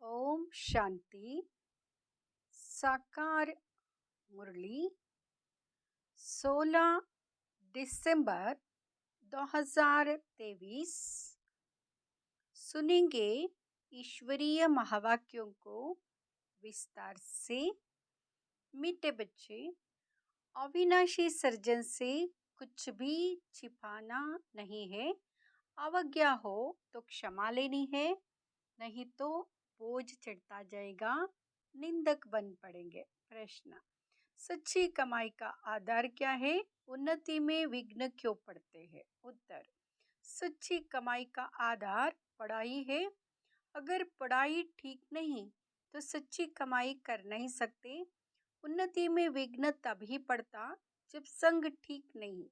ओम शांति। साकार मुरली 16 दिसंबर 2023। सुनेंगे ईश्वरीय महावाक्यों को विस्तार से। मीठे बच्चे, अविनाशी सर्जन से कुछ भी छिपाना नहीं है। अवज्ञा हो तो क्षमा लेनी है, नहीं तो बोझ चढ़ता जाएगा, निंदक बन पड़ेंगे। प्रश्न: सच्ची कमाई का आधार क्या है? उन्नति में विघ्न क्यों पड़ते हैं? उत्तर: सच्ची कमाई का आधार पढ़ाई है। अगर पढ़ाई ठीक नहीं तो सच्ची कमाई कर नहीं सकते। उन्नति में विघ्न तभी पड़ता जब संग ठीक नहीं।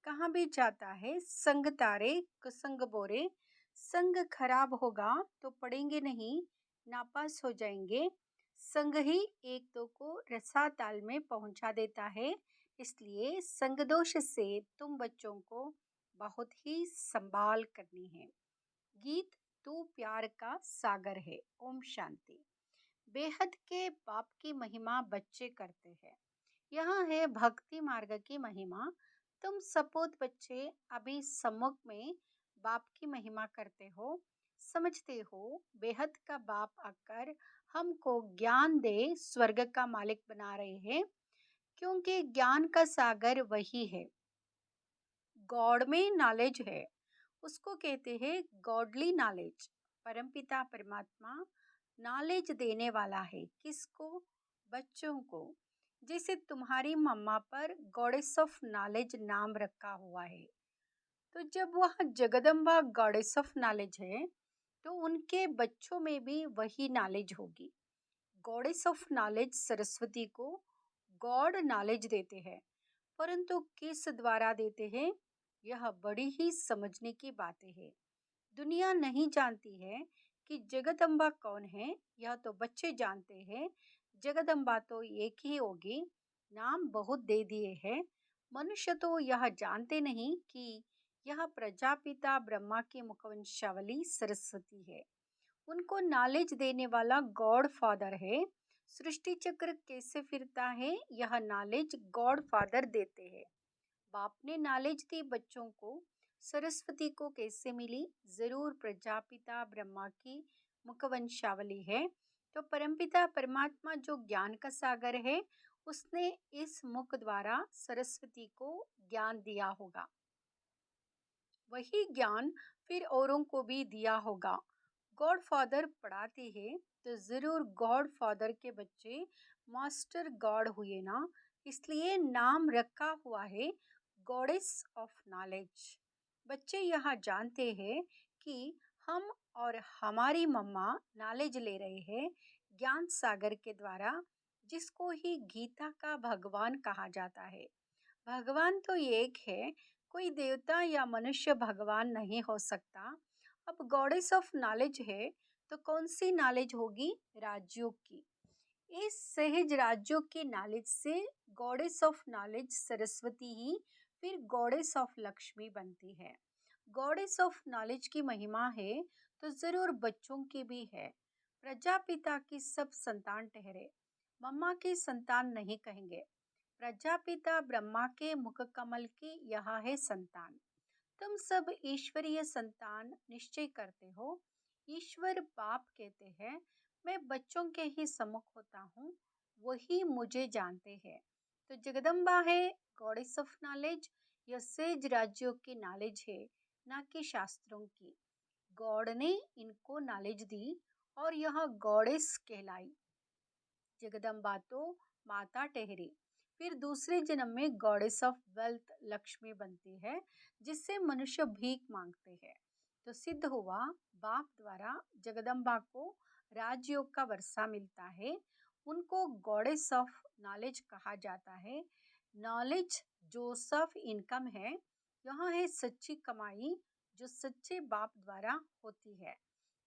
कहाँ भी जाता है संग तारे कुसंग बोरे। संग खराब होगा तो पढ़ेंगे नहीं, नापास हो जाएंगे। संग ही एक दो को रसाताल में पहुंचा देता है। इसलिए संग दोष से तुम बच्चों को बहुत ही संभाल करनी है। गीत: तू प्यार का सागर है। ओम शांति। बेहद के बाप की महिमा बच्चे करते हैं। यहाँ है भक्ति मार्ग की महिमा। तुम सपूत बच्चे अभी सम्मुख में बाप की महिमा करते हो। समझते हो बेहद का बाप आकर हमको ज्ञान दे स्वर्ग का मालिक बना रहे हैं, क्योंकि ज्ञान का सागर वही है। गॉड में नॉलेज है, उसको कहते हैं गॉडली नॉलेज। परमपिता परमात्मा नॉलेज देने वाला है। किसको? बच्चों को। जैसे तुम्हारी मम्मा पर गॉडेस ऑफ नॉलेज नाम रखा हुआ है, तो जब वह जगदम्बा गॉडेस ऑफ नॉलेज है तो उनके बच्चों में भी वही नॉलेज होगी। गॉडेस ऑफ नॉलेज सरस्वती को गॉड नॉलेज देते हैं, परंतु किस द्वारा देते हैं, यह बड़ी ही समझने की बातें हैं। दुनिया नहीं जानती है कि जगदम्बा कौन है, यह तो बच्चे जानते हैं। जगदम्बा तो एक ही होगी, नाम बहुत दे दिए हैं। मनुष्य तो यह जानते नहीं कि यह प्रजापिता ब्रह्मा की मुखवंशावली सरस्वती है। उनको नॉलेज देने वाला गॉड फादर है। सृष्टि चक्र कैसे फिरता है, यह नॉलेज गॉड फादर देते हैं। बाप ने नॉलेज दी बच्चों को। सरस्वती को कैसे मिली? जरूर प्रजापिता ब्रह्मा की मुखवंशावली है। तो परमपिता परमात्मा जो ज्ञान का सागर है, उसने इस मुख द्वारा सरस्वती को ज्ञान दिया होगा। वही ज्ञान फिर औरों को भी दिया होगा। गॉड फादर पढ़ाते हैं तो जरूर गॉड फादर के बच्चे मास्टर गॉड हुए ना, इसलिए नाम रखा हुआ है गॉडेस ऑफ नॉलेज। बच्चे यहाँ जानते हैं कि हम और हमारी मम्मा नॉलेज ले रहे हैं ज्ञान सागर के द्वारा, जिसको ही गीता का भगवान कहा जाता है। भगवान तो एक है, कोई देवता या मनुष्य भगवान नहीं हो सकता। अब गॉडेस ऑफ नॉलेज है तो कौन सी नॉलेज होगी? राजयोग की। इस सहज राजयोग की नॉलेज से गॉडेस ऑफ नॉलेज सरस्वती ही फिर गॉडेस ऑफ लक्ष्मी बनती है। गॉडेस ऑफ नॉलेज की महिमा है तो जरूर बच्चों की भी है। प्रजापिता की सब संतान ठहरे, मम्मा की संतान नहीं कहेंगे। प्रजापिता ब्रह्मा के मुख कमल की यह है संतान। तुम सब ईश्वरीय संतान निश्चय करते हो। ईश्वर बाप कहते हैं मैं बच्चों के ही सम्मुख होता हूँ, वही मुझे जानते हैं। तो जगदम्बा है गॉडेस ऑफ नॉलेज। यह सेज राज्यों की नॉलेज है, ना कि शास्त्रों की। गॉड ने इनको नॉलेज दी और यह गॉडेस कहलाई। जगदम्बा तो माता ठहरी, फिर दूसरे जन्म में गॉडेस ऑफ वेल्थ लक्ष्मी बनती है, जिससे मनुष्य भीख मांगते हैं। तो सिद्ध हुआ बाप द्वारा जगदम्बा को राजयोग का वर्षा मिलता है। उनको गॉडेस ऑफ नॉलेज कहा जाता है। नॉलेज जोसफ इनकम है। यहाँ है सच्ची कमाई जो सच्चे बाप द्वारा होती है।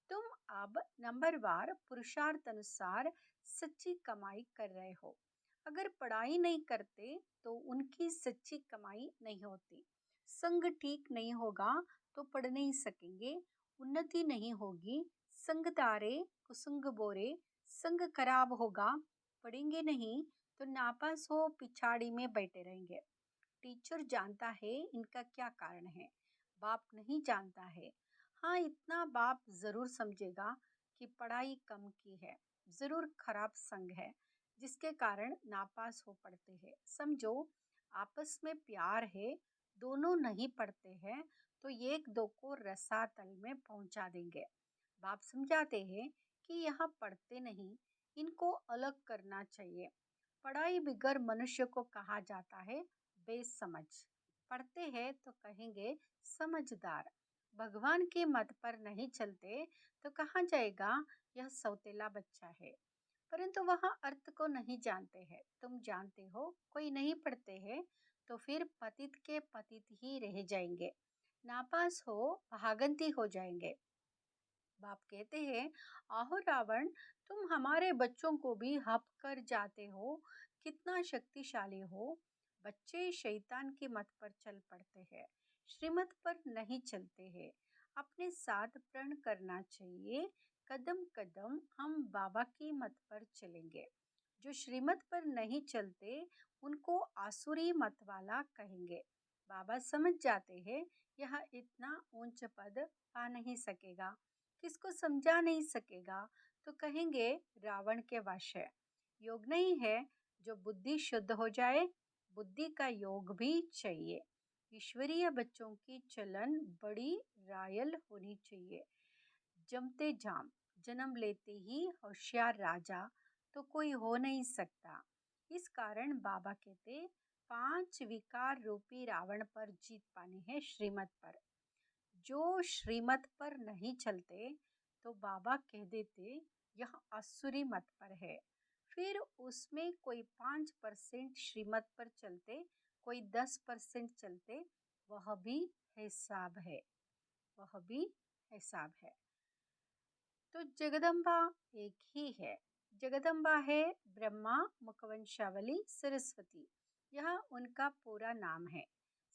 तुम अब नंबरवार पुरुषार्थ अनुसार सच्ची कमाई कर रहे हो। अगर पढ़ाई नहीं करते तो उनकी सच्ची कमाई नहीं होती। संग ठीक नहीं होगा तो पढ़ नहीं सकेंगे, उन्नति नहीं होगी। संग तारे कुसुंग बोरे, संग खराब होगा, पढ़ेंगे नहीं तो नापास हो पिछाड़ी में बैठे रहेंगे। टीचर जानता है इनका क्या कारण है, बाप नहीं जानता है। हाँ, इतना बाप जरूर समझेगा कि पढ़ाई कम की है, जरूर खराब संग है जिसके कारण नापास हो पड़ते हैं। समझो, आपस में प्यार है, दोनों नहीं पढ़ते हैं तो एक दो को रसातल में पहुंचा देंगे। बाप समझाते हैं कि यहाँ पढ़ते नहीं, इनको अलग करना चाहिए। पढ़ाई बिगर मनुष्य को कहा जाता है बेसमझ। पढ़ते हैं तो कहेंगे समझदार। भगवान के मत पर नहीं चलते तो कहा जाएगा यह सौतेला बच्चा है। परंतु वह अर्थ को नहीं जानते हैं। तुम जानते हो, कोई नहीं पढ़ते हैं तो फिर पतित के पतित ही रह जाएंगे, नापास हो भागंती हो जाएंगे। बाप कहते हैं, आहो रावण, तुम हमारे बच्चों को भी हप कर जाते हो, कितना शक्तिशाली हो। बच्चे शैतान की मत पर चल पड़ते हैं, श्रीमत पर नहीं चलते हैं। अपने साथ प्रण करना चाहिए, कदम कदम हम बाबा की मत पर चलेंगे। जो श्रीमत पर नहीं चलते उनको आसुरी मत वाला कहेंगे। बाबा समझ जाते हैं यह इतना ऊंच पद पा नहीं सकेगा, किसको समझा नहीं सकेगा तो कहेंगे रावण के वश है। योग नहीं है जो बुद्धि शुद्ध हो जाए, बुद्धि का योग भी चाहिए। ईश्वरीय बच्चों की चलन बड़ी रायल होनी चाहिए। जमते जाम, जन्म लेते ही होशियार राजा तो कोई हो नहीं सकता। इस कारण बाबा कहते 5 विकार रूपी रावण पर जीत पानी है श्रीमत पर। जो श्रीमत पर नहीं चलते तो बाबा कह देते यह असुरी मत पर है। फिर उसमें कोई 5% श्रीमत पर चलते, कोई 10% चलते, वह भी हिसाब है, वह भी हिसाब है। तो जगदम्बा एक ही है। जगदम्बा है ब्रह्मा मुखवंशावली सरस्वती, यह उनका पूरा नाम है।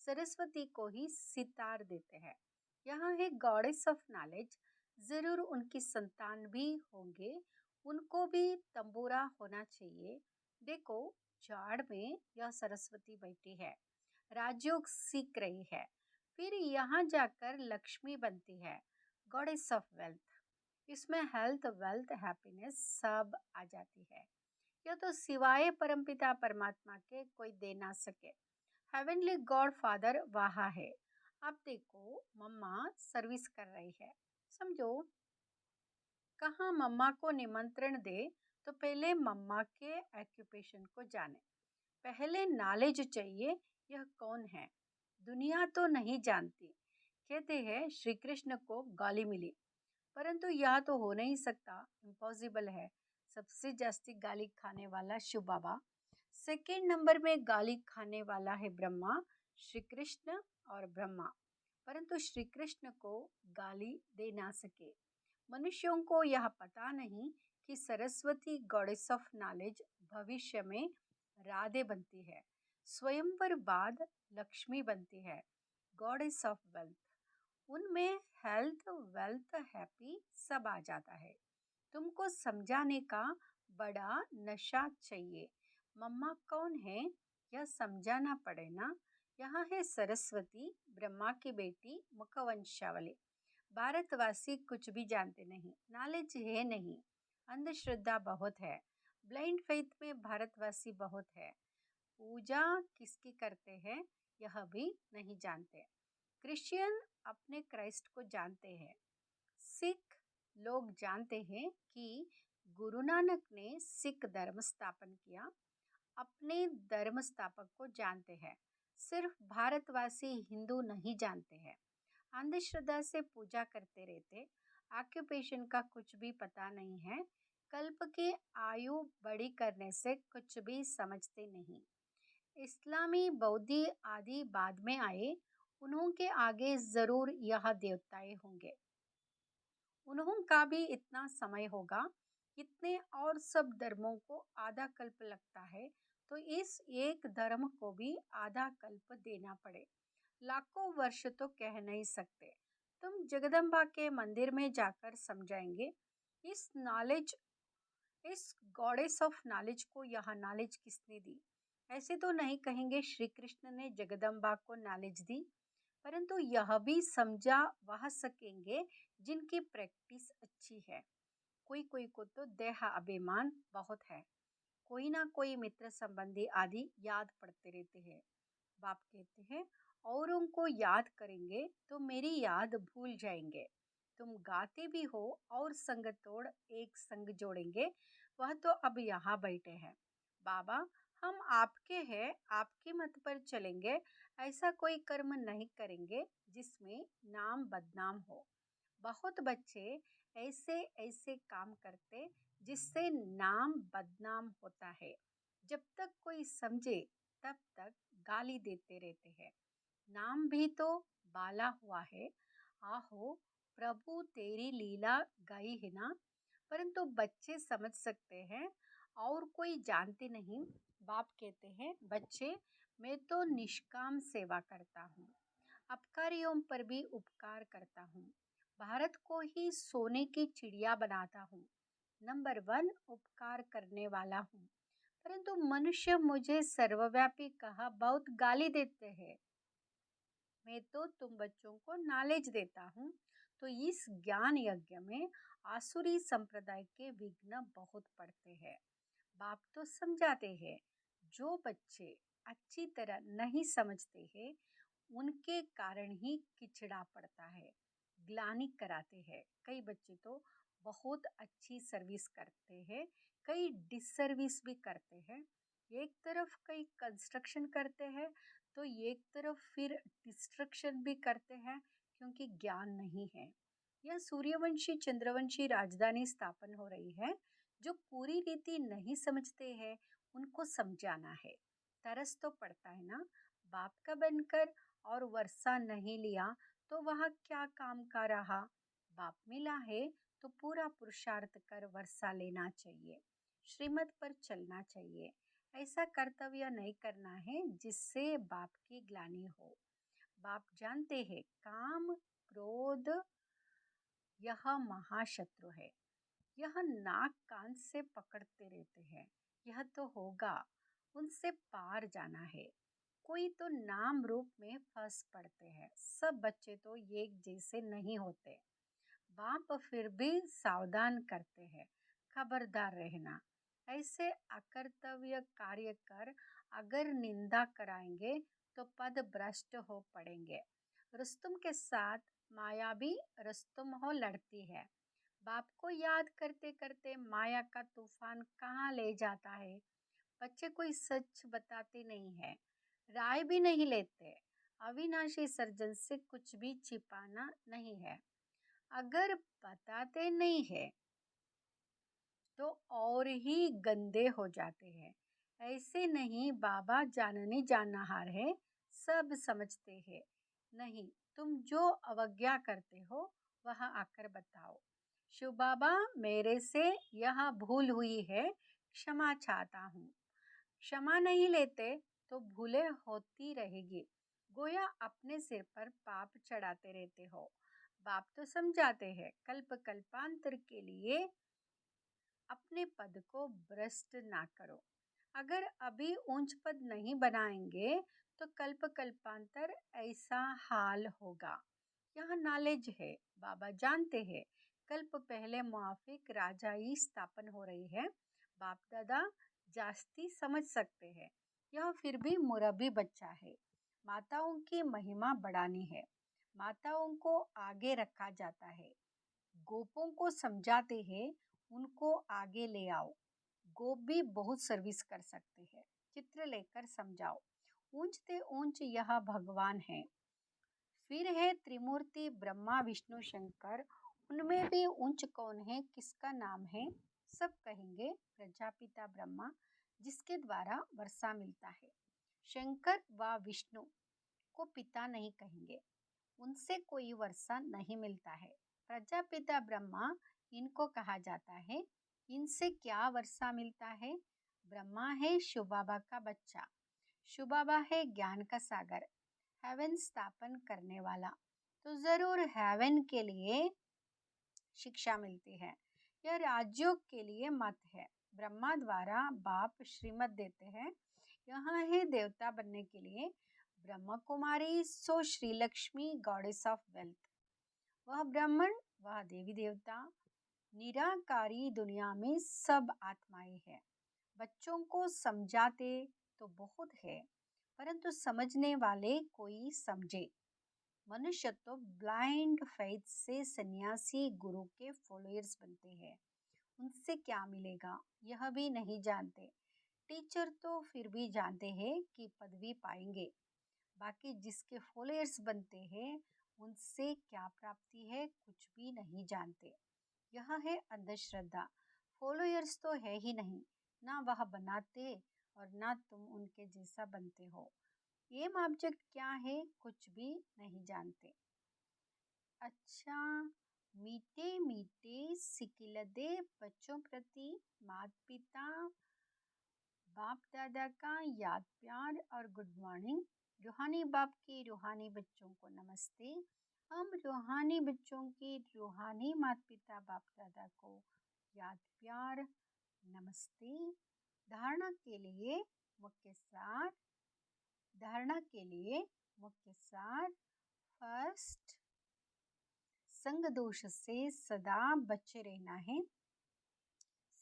सरस्वती को ही सितार देते हैं। यहाँ है गॉडेस ऑफ नॉलेज। जरूर उनकी संतान भी होंगे, उनको भी तंबूरा होना चाहिए। देखो, झाड़ में यह सरस्वती बैठी है, राजयोग सीख रही है, फिर यहाँ जाकर लक्ष्मी बनती है, गॉडेस ऑफ वेल्थ। इसमें हेल्थ, वेल्थ, हैप्पीनेस सब आ जाती है। यह तो सिवाय परमपिता परमात्मा के कोई दे ना सके। हेवनली गॉड फादर वहाँ है। अब देखो, मम्मा सर्विस कर रही है, समझो। कहाँ मम्मा को निमंत्रण दे तो पहले मम्मा के ऑक्यूपेशन को जाने, पहले नॉलेज चाहिए यह कौन है। दुनिया तो नहीं जानती। कहते हैं श्री कृष्ण को गाली मिली, परंतु यह तो हो नहीं सकता, इम्पॉसिबल है। सबसे जास्ती गाली खाने वाला शिव बाबा, सेकेंड नंबर में गाली खाने वाला है ब्रह्मा, श्री कृष्ण और ब्रह्मा। परंतु श्री कृष्ण को गाली दे ना सके। मनुष्यों को यह पता नहीं कि सरस्वती गॉडेस ऑफ नॉलेज भविष्य में राधे बनती है, स्वयंवर बाद लक्ष्मी बनती है, गॉडेस ऑफ वेल्थ। उनमें हेल्थ, वेल्थ, हैप्पी सब आ जाता है। तुमको समझाने का बड़ा नशा चाहिए। मम्मा कौन है यह समझाना पड़े ना। यहाँ है सरस्वती, ब्रह्मा की बेटी, मुखवंशावली। भारतवासी कुछ भी जानते नहीं, नॉलेज है नहीं, अंधश्रद्धा बहुत है। ब्लाइंड फेथ में भारतवासी बहुत है। पूजा किसकी करते हैं यह भी नहीं जानते। क्रिश्चियन अपने क्राइस्ट को जानते हैं। सिख लोग जानते हैं कि गुरु नानक ने सिख धर्म स्थापन किया, अपने धर्म स्थापक को जानते हैं। सिर्फ भारतवासी हिंदू नहीं जानते हैं। अंधश्रद्धा से पूजा करते रहते, ऑक्यूपेशन का कुछ भी पता नहीं है, कल्प की आयु बड़ी करने से कुछ भी समझते नहीं। इस्लामी, बौद्धि आदि बाद में आए, उन्होंने आगे जरूर यह देवताएं होंगे, उन्हों का भी इतना समय होगा। इतने और सब धर्मों को आधा कल्प लगता है तो इस एक धर्म को भी आधा कल्प देना पड़े। लाखों वर्ष तो कह नहीं सकते, तुम जगदम्बा के मंदिर में जाकर समझाएंगे। इस नॉलेज इस गॉडेस ऑफ नॉलेज को यह नॉलेज किसने दी? ऐसे तो नहीं कहेंगे श्री कृष्ण ने जगदम्बा को नॉलेज दी, परंतु यह भी समझा वह सकेंगे जिनकी प्रैक्टिस अच्छी है। कोई कोई को तो देह अभिमान बहुत है, कोई ना कोई मित्र संबंधी आदि याद पड़ते रहते हैं। बाप कहते हैं औरों को याद करेंगे तो मेरी याद भूल जाएंगे। तुम गाते भी हो और संग तोड़ एक संग जोड़ेंगे, वह तो अब यहाँ बैठे हैं। बाबा, हम आपके हैं, आपके मत पर चलेंगे, ऐसा कोई कर्म नहीं करेंगे जिसमें नाम बदनाम हो। बहुत बच्चे ऐसे ऐसे काम करते जिससे नाम बदनाम होता है। जब तक कोई समझे तब तक गाली देते रहते हैं। नाम भी तो बाला हुआ है। आहो, प्रभु तेरी लीला गाई है ना। परंतु बच्चे समझ सकते हैं और कोई जानते नहीं। बाप कहते हैं बच्चे, मैं तो निष्काम सेवा करता हूँ, अपकारियों पर भी उपकार करता हूँ, भारत को ही सोने की चिड़िया बनाता हूँ, नंबर 1 उपकार करने वाला हूँ। परंतु मनुष्य मुझे सर्वव्यापी कहा बहुत गाली देते हैं। मैं तो तुम बच्चों को नॉलेज देता हूँ। तो इस ज्ञान यज्ञ में आसुरी संप्रदाय के विघ्न बहुत पड़ते हैं। बाप तो समझाते हैं, जो बच्चे अच्छी तरह नहीं समझते हैं उनके कारण ही किचड़ा पड़ता है, ग्लानि कराते हैं। कई बच्चे तो बहुत अच्छी सर्विस करते हैं, कई डिसर्विस भी करते हैं। एक तरफ कई कंस्ट्रक्शन करते हैं तो एक तरफ फिर डिस्ट्रक्शन भी करते हैं, क्योंकि ज्ञान नहीं है। यह सूर्यवंशी चंद्रवंशी राजधानी स्थापन हो रही है। जो पूरी रीति नहीं समझते हैं उनको समझाना है। तरस तो पड़ता है ना, बाप का बनकर और वर्षा नहीं लिया तो वह क्या काम का रहा। बाप मिला है तो पूरा पुरुषार्थ कर वर्षा लेना चाहिए, श्रीमत पर चलना चाहिए। ऐसा कर्तव्य नहीं करना है जिससे बाप की ग्लानि हो। बाप जानते हैं काम क्रोध यह महाशत्रु है। यह नाक कान से पकड़ते रहते हैं। यह तो होगा, उनसे पार जाना है। कोई तो नाम रूप में फंस पड़ते हैं। सब बच्चे तो एक जैसे नहीं होते। बाप फिर भी सावधान करते हैं, खबरदार रहना। ऐसे अकर्तव्य कार्य कर अगर निंदा कराएंगे तो पद भ्रष्ट हो पड़ेंगे। रुस्तुम के साथ माया भी रुस्तुम हो लड़ती है। बाप को याद करते करते माया का तूफान कहाँ ले जाता है। बच्चे कोई सच बताते नहीं है, राय भी नहीं लेते। अविनाशी सर्जन से कुछ भी छिपाना नहीं है। अगर बताते नहीं है तो और ही गंदे हो जाते हैं। ऐसे नहीं, बाबा जानने जानहार है, सब समझते हैं। नहीं, तुम जो अवज्ञा करते हो वह आकर बताओ। शिव बाबा, मेरे से यह भूल हुई है, क्षमा चाहता हूँ। क्षमा नहीं लेते तो भूले होती रहेगी। गोया अपने सिर पर पाप चढ़ाते रहते हो। बाप तो समझाते हैं कल्प कल्पांतर के लिए अपने पद को भ्रष्ट ना करो। अगर अभी ऊंच पद नहीं बनाएंगे तो कल्प कल्पांतर ऐसा हाल होगा। यह नॉलेज है, बाबा जानते हैं। कल्प पहले मुआफिक राजाई स्थापन हो रही है। बाप दादा जास्ती समझ सकते हैं। यह फिर भी मुरब्बी बच्चा है। माताओं की महिमा बढ़ानी है, माताओं को आगे रखा जाता है। गोपों को समझाते हैं, उनको आगे ले आओ। गोप भी बहुत सर्विस कर सकते हैं। चित्र लेकर समझाओ। ऊंचते ऊंच यह भगवान है। फिर है त्रिमूर्ति ब्रह्मा विष्णु शंकर। उनमें भी ऊंच कौन है, किसका नाम है? सब कहेंगे प्रजापिता ब्रह्मा, जिसके द्वारा वर्षा मिलता है। शंकर व विष्णु को पिता नहीं कहेंगे, उनसे कोई वर्षा नहीं मिलता है। प्रजापिता ब्रह्मा इनको कहा जाता है। इनसे क्या वर्षा मिलता है? ब्रह्मा है शिव बाबा का बच्चा, शिव बाबा है ज्ञान का सागर, हेवन स्थापन करने वाला। तो जरूर हेवन के लिए शिक्षा मिलती है। यह राजयोग के लिए मत है। ब्रह्मा द्वारा बाप श्रीमत देते हैं, यहाँ है देवता बनने के लिए। ब्रह्म कुमारी सो Shri Lakshmi goddess of wealth. वह ब्राह्मण, वह देवी देवता, निराकारी दुनिया में सब आत्माएं हैं। बच्चों को समझाते तो बहुत है, परंतु समझने वाले कोई समझे। मनुष्य तो ब्लाइंड फेथ से सन्यासी गुरु के फॉलोअर्स बनते हैं। उनसे क्या मिलेगा यह भी नहीं जानते। टीचर तो फिर भी जानते हैं कि पदवी पाएंगे, बाकी जिसके फॉलोअर्स बनते हैं उनसे क्या प्राप्ति है कुछ भी नहीं जानते। यह है अंधश्रद्धा। फॉलोअर्स तो है ही नहीं, ना वह बनाते और ना तुम उनके जैसा बनते हो। एम ऑब्जेक्ट क्या है कुछ भी नहीं जानते। अच्छा, मीठे मीठे सिकिलदे बच्चों प्रति माता पिता बाप दादा का याद प्यार और गुड मॉर्निंग। रूहानी बाप की रूहानी बच्चों को नमस्ते। हम रूहानी बच्चों की रूहानी माता पिता बाप दादा को याद प्यार नमस्ते। धारणा के लिए मुख्य सार। फर्स्ट, संग दोष से सदा बचे रहना है।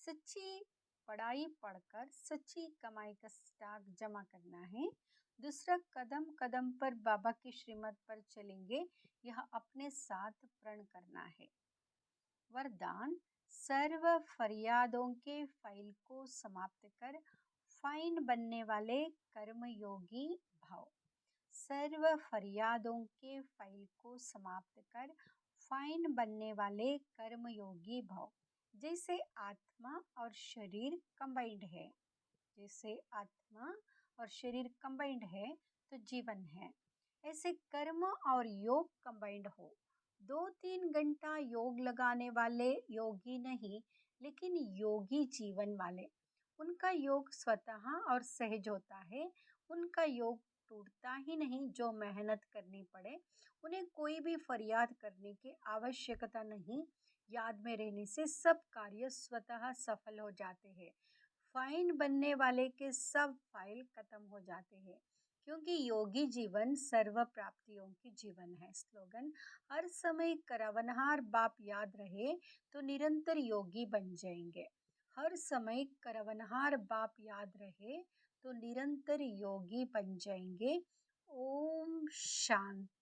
सच्ची पढ़ाई पढ़कर सच्ची कमाई का स्टॉक जमा करना है। दूसरा, कदम कदम पर बाबा की श्रीमत पर चलेंगे, यह अपने साथ प्रण करना है। वरदान, सर्व फरियादों के फाइल को समाप्त कर फाइन बनने वाले कर्मयोगी भाव। सर्व फरियादों के फाइल को समाप्त कर फाइन बनने वाले कर्मयोगी भाव। जैसे आत्मा और शरीर कंबाइंड है, तो जीवन है। ऐसे कर्म और योग कंबाइंड हो। 2-3 घंटा योग लगाने वाले योगी नहीं, लेकिन योगी जीवन वाले। उनका योग स्वतः और सहज होता है। उनका योग टूटता ही नहीं जो मेहनत करनी पड़े। उन्हें कोई भी फरियाद करने की आवश्यकता नहीं। याद में रहने से सब कार्य स्वतः सफल हो जाते हैं। फाइन बनने वाले के सब फाइल खत्म हो जाते हैं, क्योंकि योगी जीवन सर्व प्राप्तियों की जीवन है। स्लोगन, हर समय करवनहार बाप याद रहे तो निरंतर योगी बन जाएंगे। हर समय करवनहार बाप याद रहे तो निरंतर योगी बन जाएंगे। ओम शांति।